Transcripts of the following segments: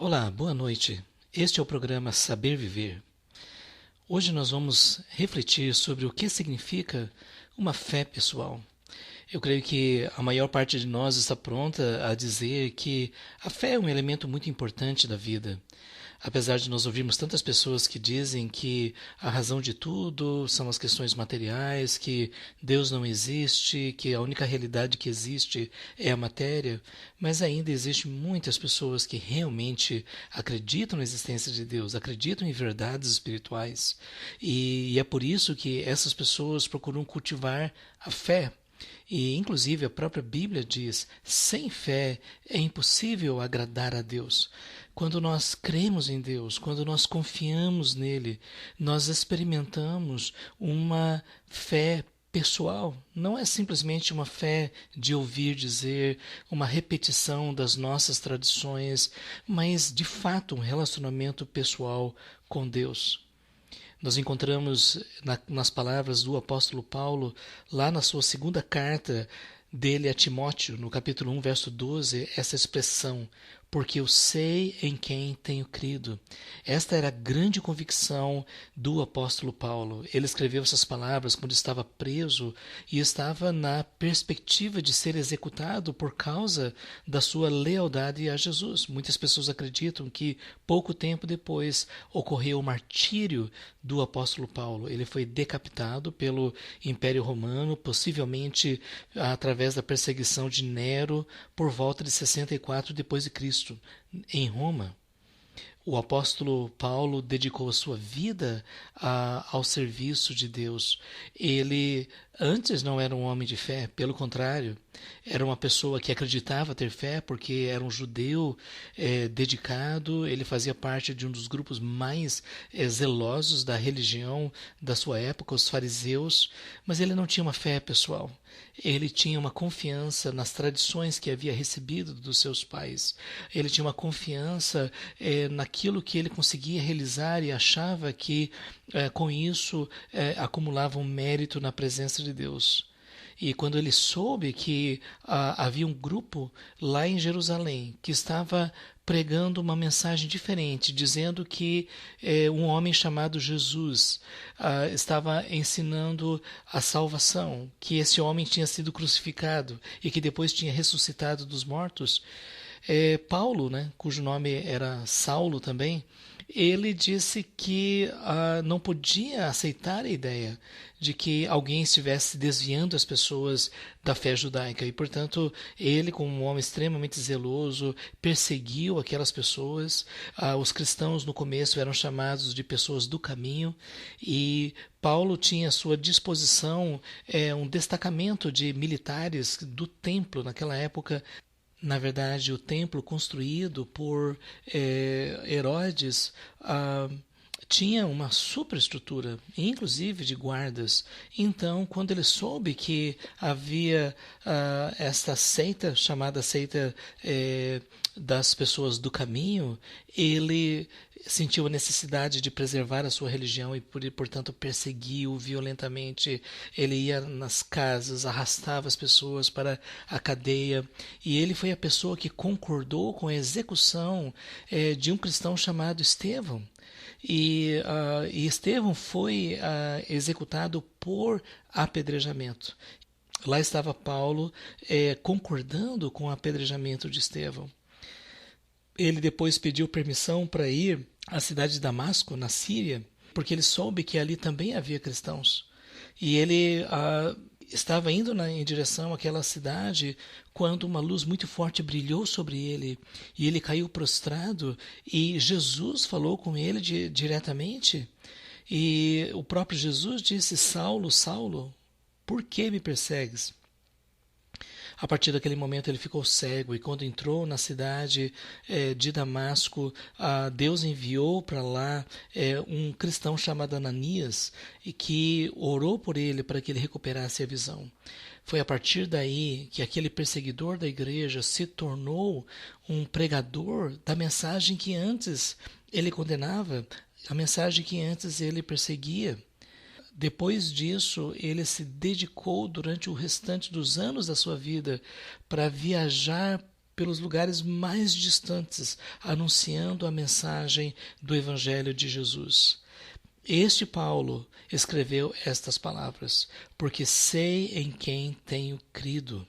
Olá, boa noite. Este é o programa Saber Viver. Hoje nós vamos refletir sobre o que significa uma fé pessoal. Eu creio que a maior parte de nós está pronta a dizer que a fé é um elemento muito importante da vida. Apesar de nós ouvirmos tantas pessoas que dizem que a razão de tudo são as questões materiais, que Deus não existe, que a única realidade que existe é a matéria, mas ainda existem muitas pessoas que realmente acreditam na existência de Deus, acreditam em verdades espirituais. E é por isso que essas pessoas procuram cultivar a fé. E, inclusive, a própria Bíblia diz: sem fé é impossível agradar a Deus. Quando nós cremos em Deus, quando nós confiamos nele, nós experimentamos uma fé pessoal. Não é simplesmente uma fé de ouvir dizer, uma repetição das nossas tradições, mas de fato um relacionamento pessoal com Deus. Nós encontramos nas palavras do apóstolo Paulo, lá na sua segunda carta dele a Timóteo, no capítulo 1, verso 12, essa expressão: porque eu sei em quem tenho crido. Esta era a grande convicção do apóstolo Paulo. Ele escreveu essas palavras quando estava preso e estava na perspectiva de ser executado por causa da sua lealdade a Jesus. Muitas pessoas acreditam que pouco tempo depois ocorreu o martírio do apóstolo Paulo. Ele foi decapitado pelo Império Romano, possivelmente através da perseguição de Nero, por volta de 64 depois de Cristo, em Roma. O apóstolo Paulo dedicou a sua vida ao serviço de Deus. Ele antes não era um homem de fé, pelo contrário, era uma pessoa que acreditava ter fé porque era um judeu dedicado. Ele fazia parte de um dos grupos mais zelosos da religião da sua época, os fariseus, mas ele não tinha uma fé pessoal. Ele tinha uma confiança nas tradições que havia recebido dos seus pais. Ele tinha uma confiança naquilo que ele conseguia realizar e achava que com isso acumulava um mérito na presença de Deus. E quando ele soube que havia um grupo lá em Jerusalém que estava pregando uma mensagem diferente, dizendo que um homem chamado Jesus estava ensinando a salvação, que esse homem tinha sido crucificado e que depois tinha ressuscitado dos mortos, Paulo, né, cujo nome era Saulo também, ele disse que não podia aceitar a ideia de que alguém estivesse desviando as pessoas da fé judaica e, portanto, ele, como um homem extremamente zeloso, perseguiu aquelas pessoas. Os cristãos no começo eram chamados de pessoas do caminho e Paulo tinha à sua disposição um destacamento de militares do templo naquela época. Na verdade, o templo construído por Herodes tinha uma superestrutura, inclusive de guardas. Então, quando ele soube que havia esta seita, chamada seita das pessoas do caminho, ele sentiu a necessidade de preservar a sua religião e, portanto, perseguiu violentamente. Ele ia nas casas, arrastava as pessoas para a cadeia, e ele foi a pessoa que concordou com a execução de um cristão chamado Estevão. E Estevão foi executado por apedrejamento. Lá estava Paulo concordando com o apedrejamento de Estevão. Ele depois pediu permissão para ir à cidade de Damasco, na Síria, porque ele soube que ali também havia cristãos. E ele estava indo em direção àquela cidade quando uma luz muito forte brilhou sobre ele e ele caiu prostrado e Jesus falou com ele diretamente. E o próprio Jesus disse: Saulo, Saulo, por que me persegues? A partir daquele momento ele ficou cego e quando entrou na cidade de Damasco, Deus enviou para lá um cristão chamado Ananias e que orou por ele para que ele recuperasse a visão. Foi a partir daí que aquele perseguidor da igreja se tornou um pregador da mensagem que antes ele condenava, a mensagem que antes ele perseguia. Depois disso, ele se dedicou durante o restante dos anos da sua vida para viajar pelos lugares mais distantes, anunciando a mensagem do Evangelho de Jesus. Este Paulo escreveu estas palavras, porque sei em quem tenho crido.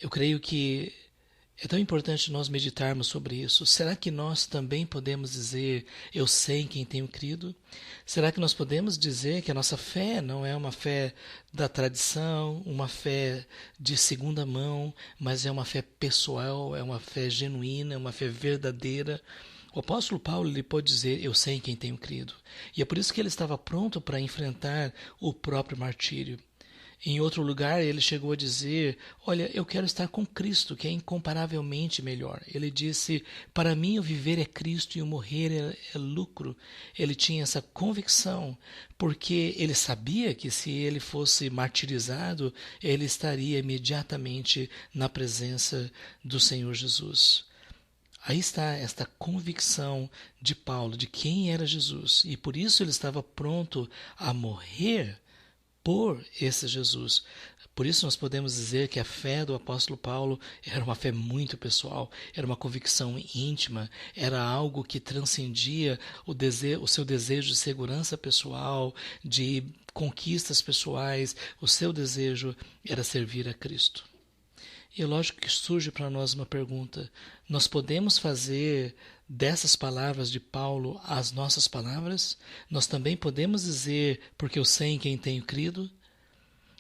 Eu creio que é tão importante nós meditarmos sobre isso. Será que nós também podemos dizer, eu sei em quem tenho crido? Será que nós podemos dizer que a nossa fé não é uma fé da tradição, uma fé de segunda mão, mas é uma fé pessoal, é uma fé genuína, é uma fé verdadeira? O apóstolo Paulo ele pode dizer, eu sei em quem tenho crido. E é por isso que ele estava pronto para enfrentar o próprio martírio. Em outro lugar, ele chegou a dizer, olha, eu quero estar com Cristo, que é incomparavelmente melhor. Ele disse, para mim o viver é Cristo e o morrer é lucro. Ele tinha essa convicção, porque ele sabia que se ele fosse martirizado, ele estaria imediatamente na presença do Senhor Jesus. Aí está esta convicção de Paulo de quem era Jesus, e por isso ele estava pronto a morrer por esse Jesus. Por isso nós podemos dizer que a fé do apóstolo Paulo era uma fé muito pessoal, era uma convicção íntima, era algo que transcendia o seu desejo de segurança pessoal, de conquistas pessoais, o seu desejo era servir a Cristo. E é lógico que surge para nós uma pergunta, nós podemos fazer dessas palavras de Paulo as nossas palavras? Nós também podemos dizer, porque eu sei em quem tenho crido?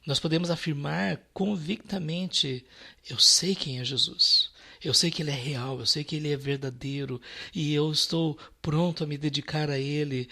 Nós podemos afirmar convictamente, eu sei quem é Jesus. Eu sei que Ele é real, eu sei que Ele é verdadeiro e eu estou pronto a me dedicar a Ele.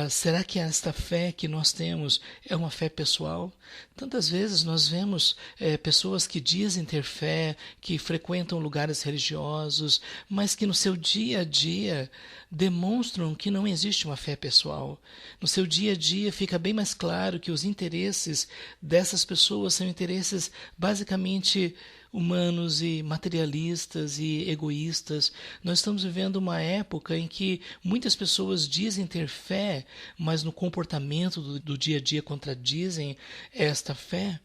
Será que esta fé que nós temos é uma fé pessoal? Tantas vezes nós vemos pessoas que dizem ter fé, que frequentam lugares religiosos, mas que no seu dia a dia demonstram que não existe uma fé pessoal. No seu dia a dia fica bem mais claro que os interesses dessas pessoas são interesses basicamente humanos e materialistas e egoístas. Nós estamos vivendo uma época em que muitas pessoas dizem ter fé, mas no comportamento do dia a dia contradizem esta fé.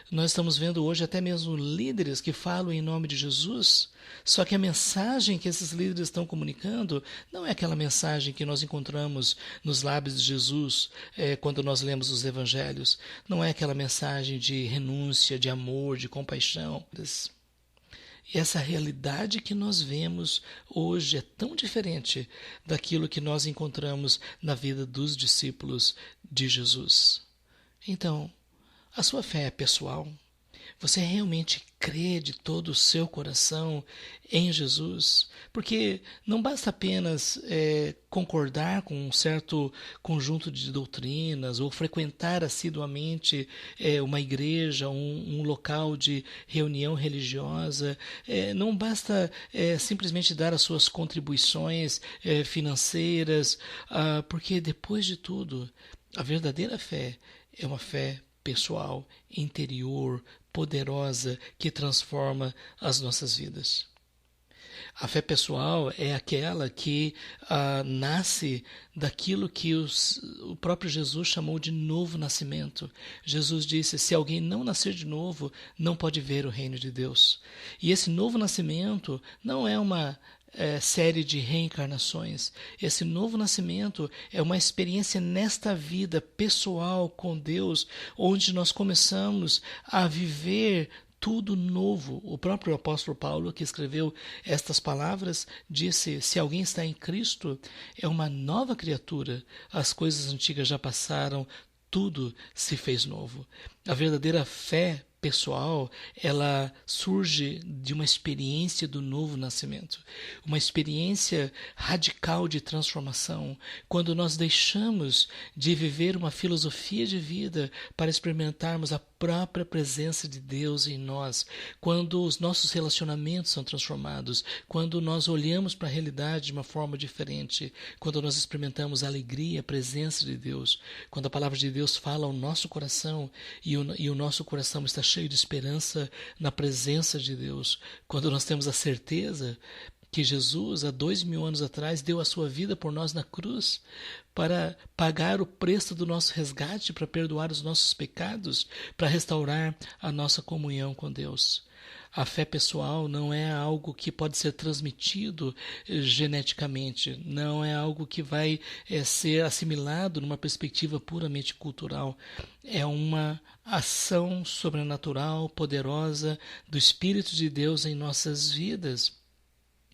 Nós estamos vendo hoje até mesmo líderes que falam em nome de Jesus, só que a mensagem que esses líderes estão comunicando não é aquela mensagem que nós encontramos nos lábios de Jesus quando nós lemos os evangelhos. Não é aquela mensagem de renúncia, de amor, de compaixão. E essa realidade que nós vemos hoje é tão diferente daquilo que nós encontramos na vida dos discípulos de Jesus. Então, a sua fé é pessoal? Você realmente crê de todo o seu coração em Jesus? Porque não basta apenas concordar com um certo conjunto de doutrinas ou frequentar assiduamente uma igreja, um local de reunião religiosa. Não basta simplesmente dar as suas contribuições financeiras, porque depois de tudo, a verdadeira fé é uma fé pessoal, interior, poderosa, que transforma as nossas vidas. A fé pessoal é aquela que nasce daquilo que o próprio Jesus chamou de novo nascimento. Jesus disse, se alguém não nascer de novo, não pode ver o reino de Deus. E esse novo nascimento não é uma série de reencarnações. Esse novo nascimento é uma experiência nesta vida pessoal com Deus, onde nós começamos a viver tudo novo. O próprio apóstolo Paulo, que escreveu estas palavras, disse, se alguém está em Cristo, é uma nova criatura. As coisas antigas já passaram, tudo se fez novo. A verdadeira fé pessoal, ela surge de uma experiência do novo nascimento, uma experiência radical de transformação, quando nós deixamos de viver uma filosofia de vida para experimentarmos a própria presença de Deus em nós, quando os nossos relacionamentos são transformados, quando nós olhamos para a realidade de uma forma diferente, quando nós experimentamos a alegria, a presença de Deus, quando a palavra de Deus fala ao nosso coração e o nosso coração está cheio de esperança na presença de Deus, quando nós temos a certeza que Jesus, há 2000 anos atrás, deu a sua vida por nós na cruz para pagar o preço do nosso resgate, para perdoar os nossos pecados, para restaurar a nossa comunhão com Deus. A fé pessoal não é algo que pode ser transmitido geneticamente, não é algo que vai ser assimilado numa perspectiva puramente cultural. É uma ação sobrenatural, poderosa do Espírito de Deus em nossas vidas.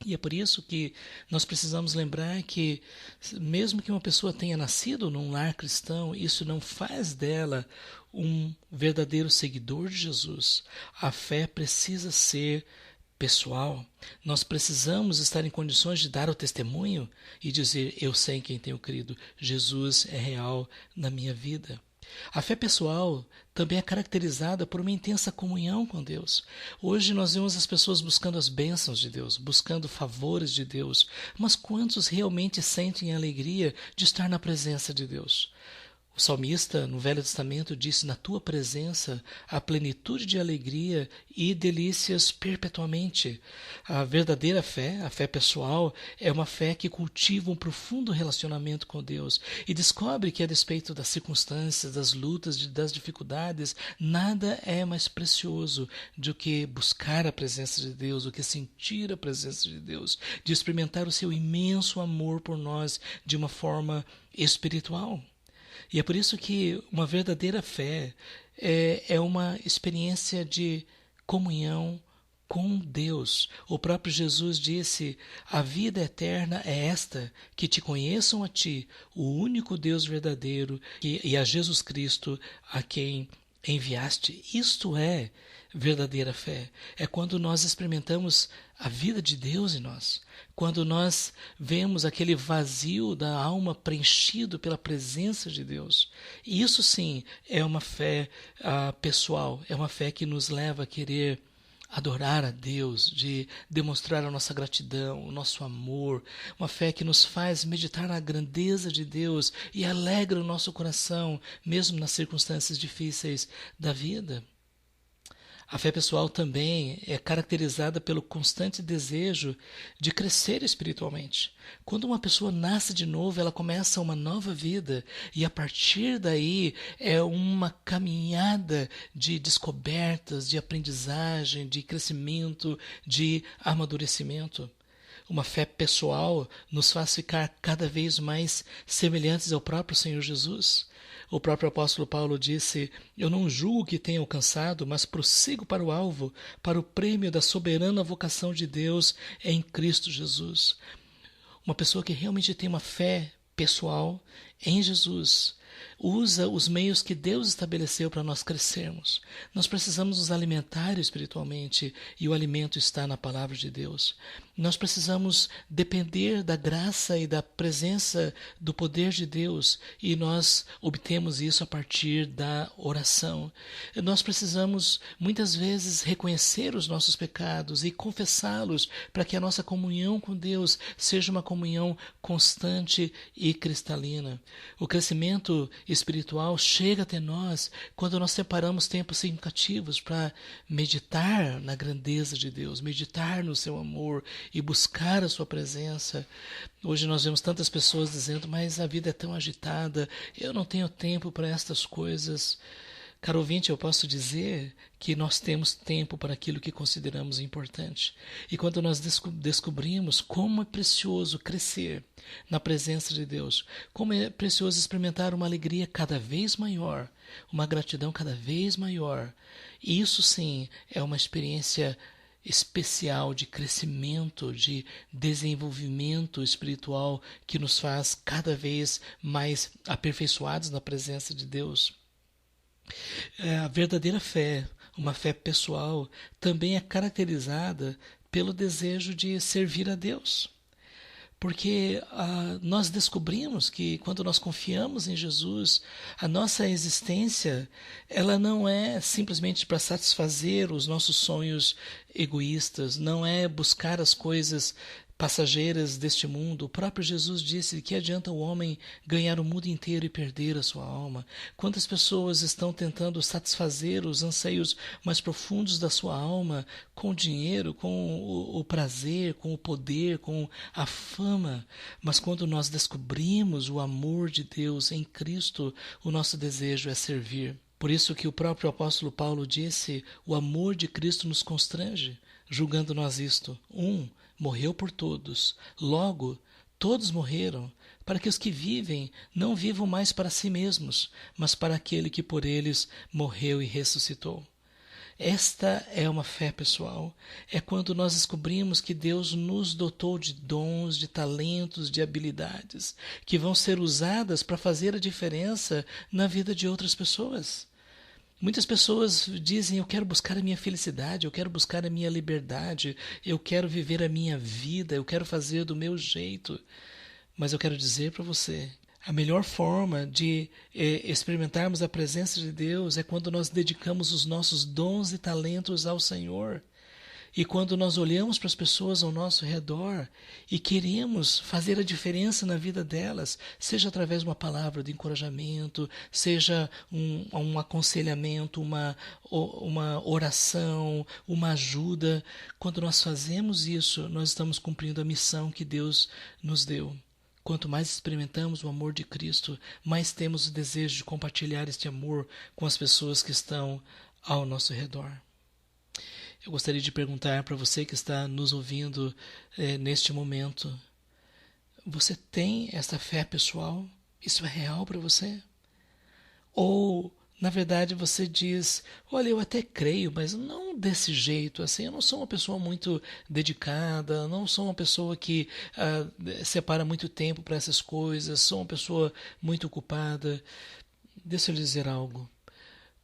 E é por isso que nós precisamos lembrar que, mesmo que uma pessoa tenha nascido num lar cristão, isso não faz dela um verdadeiro seguidor de Jesus. A fé precisa ser pessoal. Nós precisamos estar em condições de dar o testemunho e dizer: eu sei em quem tenho crido, Jesus é real na minha vida. A fé pessoal também é caracterizada por uma intensa comunhão com Deus. Hoje nós vemos as pessoas buscando as bênçãos de Deus, buscando favores de Deus, mas quantos realmente sentem a alegria de estar na presença de Deus? O salmista, no Velho Testamento, disse: na tua presença há plenitude de alegria e delícias perpetuamente. A verdadeira fé, a fé pessoal, é uma fé que cultiva um profundo relacionamento com Deus e descobre que, a despeito das circunstâncias, das lutas, das dificuldades, nada é mais precioso do que buscar a presença de Deus, do que sentir a presença de Deus, de experimentar o seu imenso amor por nós de uma forma espiritual. E é por isso que uma verdadeira fé é uma experiência de comunhão com Deus. O próprio Jesus disse: a vida eterna é esta, que te conheçam a ti, o único Deus verdadeiro, e a Jesus Cristo, a quem enviaste. Isto é verdadeira fé. É quando nós experimentamos a vida de Deus em nós, quando nós vemos aquele vazio da alma preenchido pela presença de Deus. E isso sim é uma fé pessoal, é uma fé que nos leva a querer adorar a Deus, de demonstrar a nossa gratidão, o nosso amor, uma fé que nos faz meditar na grandeza de Deus e alegra o nosso coração, mesmo nas circunstâncias difíceis da vida. A fé pessoal também é caracterizada pelo constante desejo de crescer espiritualmente. Quando uma pessoa nasce de novo, ela começa uma nova vida e a partir daí é uma caminhada de descobertas, de aprendizagem, de crescimento, de amadurecimento. Uma fé pessoal nos faz ficar cada vez mais semelhantes ao próprio Senhor Jesus. O próprio apóstolo Paulo disse: eu não julgo que tenha alcançado, mas prossigo para o alvo, para o prêmio da soberana vocação de Deus em Cristo Jesus. Uma pessoa que realmente tem uma fé pessoal em Jesus usa os meios que Deus estabeleceu para nós crescermos. Nós precisamos nos alimentar espiritualmente e o alimento está na palavra de Deus. Nós precisamos depender da graça e da presença do poder de Deus e nós obtemos isso a partir da oração. Nós precisamos muitas vezes reconhecer os nossos pecados e confessá-los para que a nossa comunhão com Deus seja uma comunhão constante e cristalina. O crescimento espiritual chega até nós quando nós separamos tempos significativos para meditar na grandeza de Deus, meditar no seu amor e buscar a sua presença. Hoje nós vemos tantas pessoas dizendo: mas a vida é tão agitada, eu não tenho tempo para estas coisas. Caro ouvinte, eu posso dizer que nós temos tempo para aquilo que consideramos importante. E quando nós descobrimos como é precioso crescer na presença de Deus, como é precioso experimentar uma alegria cada vez maior, uma gratidão cada vez maior, isso sim é uma experiência especial de crescimento, de desenvolvimento espiritual que nos faz cada vez mais aperfeiçoados na presença de Deus. A verdadeira fé, uma fé pessoal, também é caracterizada pelo desejo de servir a Deus. Porque nós descobrimos que quando nós confiamos em Jesus, a nossa existência ela não é simplesmente para satisfazer os nossos sonhos egoístas, não é buscar as coisas passageiras deste mundo. O próprio Jesus disse: que adianta o homem ganhar o mundo inteiro e perder a sua alma? Quantas pessoas estão tentando satisfazer os anseios mais profundos da sua alma com o dinheiro, com o prazer, com o poder, com a fama? Mas quando nós descobrimos o amor de Deus em Cristo, o nosso desejo é servir. Por isso que o próprio apóstolo Paulo disse: o amor de Cristo nos constrange, julgando nós isto. Morreu por todos, logo todos morreram, para que os que vivem não vivam mais para si mesmos, mas para aquele que por eles morreu e ressuscitou. Esta é uma fé pessoal. É quando nós descobrimos que Deus nos dotou de dons, de talentos, de habilidades que vão ser usadas para fazer a diferença na vida de outras pessoas. Muitas pessoas dizem: eu quero buscar a minha felicidade, eu quero buscar a minha liberdade, eu quero viver a minha vida, eu quero fazer do meu jeito. Mas eu quero dizer para você, a melhor forma de experimentarmos a presença de Deus é quando nós dedicamos os nossos dons e talentos ao Senhor. E quando nós olhamos para as pessoas ao nosso redor e queremos fazer a diferença na vida delas, seja através de uma palavra de encorajamento, seja um aconselhamento, uma oração, uma ajuda, quando nós fazemos isso, nós estamos cumprindo a missão que Deus nos deu. Quanto mais experimentamos o amor de Cristo, mais temos o desejo de compartilhar este amor com as pessoas que estão ao nosso redor. Eu gostaria de perguntar para você que está nos ouvindo neste momento: você tem essa fé pessoal? Isso é real para você? Ou, na verdade, você diz: olha, eu até creio, mas não desse jeito, assim, eu não sou uma pessoa muito dedicada, não sou uma pessoa que separa muito tempo para essas coisas, sou uma pessoa muito ocupada. Deixa eu lhe dizer algo.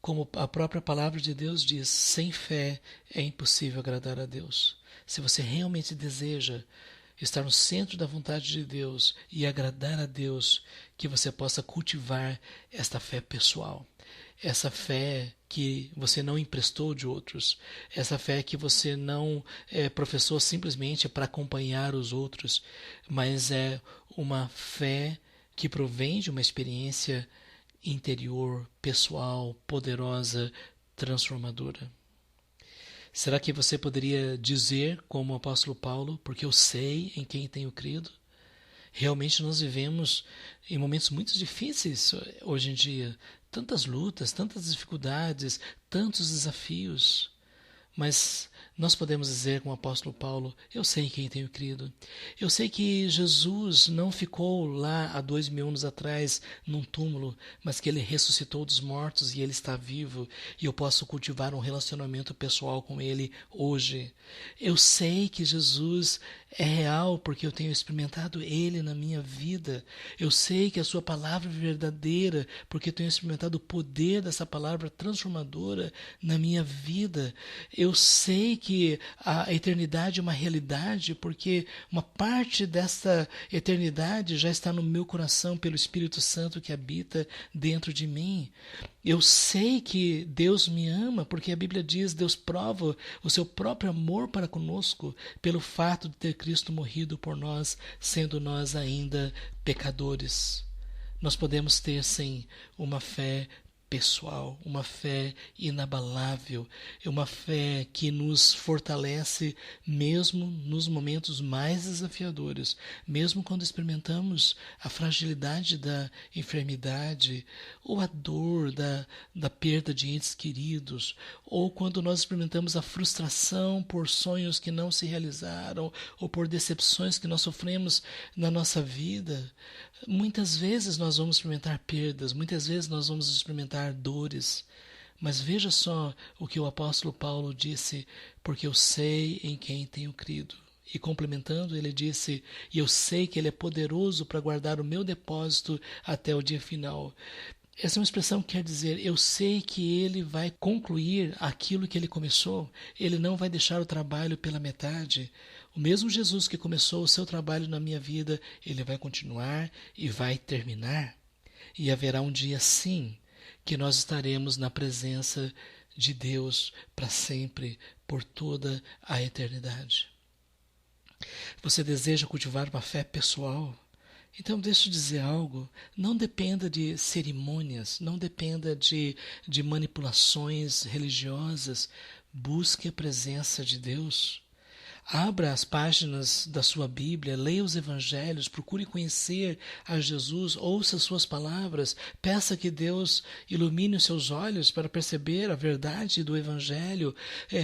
Como a própria palavra de Deus diz, sem fé é impossível agradar a Deus. Se você realmente deseja estar no centro da vontade de Deus e agradar a Deus, que você possa cultivar esta fé pessoal. Essa fé que você não emprestou de outros, essa fé que você não professou simplesmente para acompanhar os outros, mas é uma fé que provém de uma experiência interior, pessoal, poderosa, transformadora. Será que você poderia dizer, como o apóstolo Paulo, porque eu sei em quem tenho crido? Realmente nós vivemos em momentos muito difíceis hoje em dia, tantas lutas, tantas dificuldades, tantos desafios. Mas nós podemos dizer com o apóstolo Paulo: eu sei em quem tenho crido. Eu sei que Jesus não ficou lá há 2000 anos atrás num túmulo, mas que ele ressuscitou dos mortos e ele está vivo e eu posso cultivar um relacionamento pessoal com ele hoje. Eu sei que Jesus é real porque eu tenho experimentado ele na minha vida. Eu sei que a sua palavra é verdadeira porque eu tenho experimentado o poder dessa palavra transformadora na minha vida. Eu sei que a eternidade é uma realidade porque uma parte dessa eternidade já está no meu coração pelo Espírito Santo que habita dentro de mim. Eu sei que Deus me ama porque a Bíblia diz: Deus prova o seu próprio amor para conosco pelo fato de ter Cristo morrido por nós, sendo nós ainda pecadores. Nós podemos ter, sim, uma fé pessoal, uma fé inabalável, uma fé que nos fortalece mesmo nos momentos mais desafiadores, mesmo quando experimentamos a fragilidade da enfermidade, ou a dor da perda de entes queridos, ou quando nós experimentamos a frustração por sonhos que não se realizaram, ou por decepções que nós sofremos na nossa vida. Muitas vezes nós vamos experimentar perdas, muitas vezes nós vamos experimentar dores, mas veja só o que o apóstolo Paulo disse: porque eu sei em quem tenho crido. E complementando, ele disse: e eu sei que ele é poderoso para guardar o meu depósito até o dia final. Essa é uma expressão que quer dizer: eu sei que ele vai concluir aquilo que ele começou, ele não vai deixar o trabalho pela metade. O mesmo Jesus que começou o seu trabalho na minha vida, ele vai continuar e vai terminar. E haverá um dia, sim, que nós estaremos na presença de Deus para sempre, por toda a eternidade. Você deseja cultivar uma fé pessoal? Então, deixa eu dizer algo: não dependa de cerimônias, não dependa de manipulações religiosas. Busque a presença de Deus. Abra as páginas da sua Bíblia, leia os evangelhos, procure conhecer a Jesus, ouça as suas palavras, peça que Deus ilumine os seus olhos para perceber a verdade do evangelho,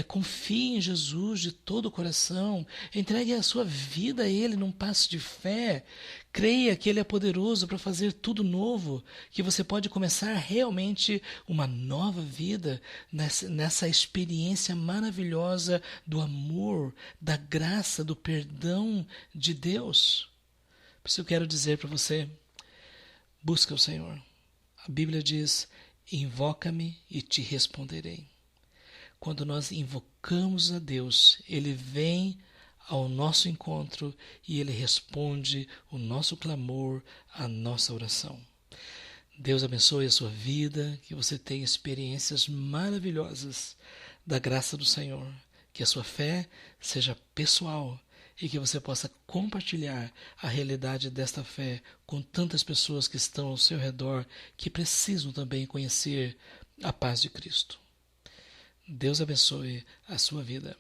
confie em Jesus de todo o coração, entregue a sua vida a Ele num passo de fé, creia que Ele é poderoso para fazer tudo novo, que você pode começar realmente uma nova vida nessa experiência maravilhosa do amor, da graça, do perdão de Deus. Por isso eu quero dizer para você, busca o Senhor. A Bíblia diz, invoca-me e te responderei. Quando nós invocamos a Deus, Ele vem ao nosso encontro e Ele responde o nosso clamor, a nossa oração. Deus abençoe a sua vida, que você tenha experiências maravilhosas da graça do Senhor, que a sua fé seja pessoal e que você possa compartilhar a realidade desta fé com tantas pessoas que estão ao seu redor, que precisam também conhecer a paz de Cristo. Deus abençoe a sua vida.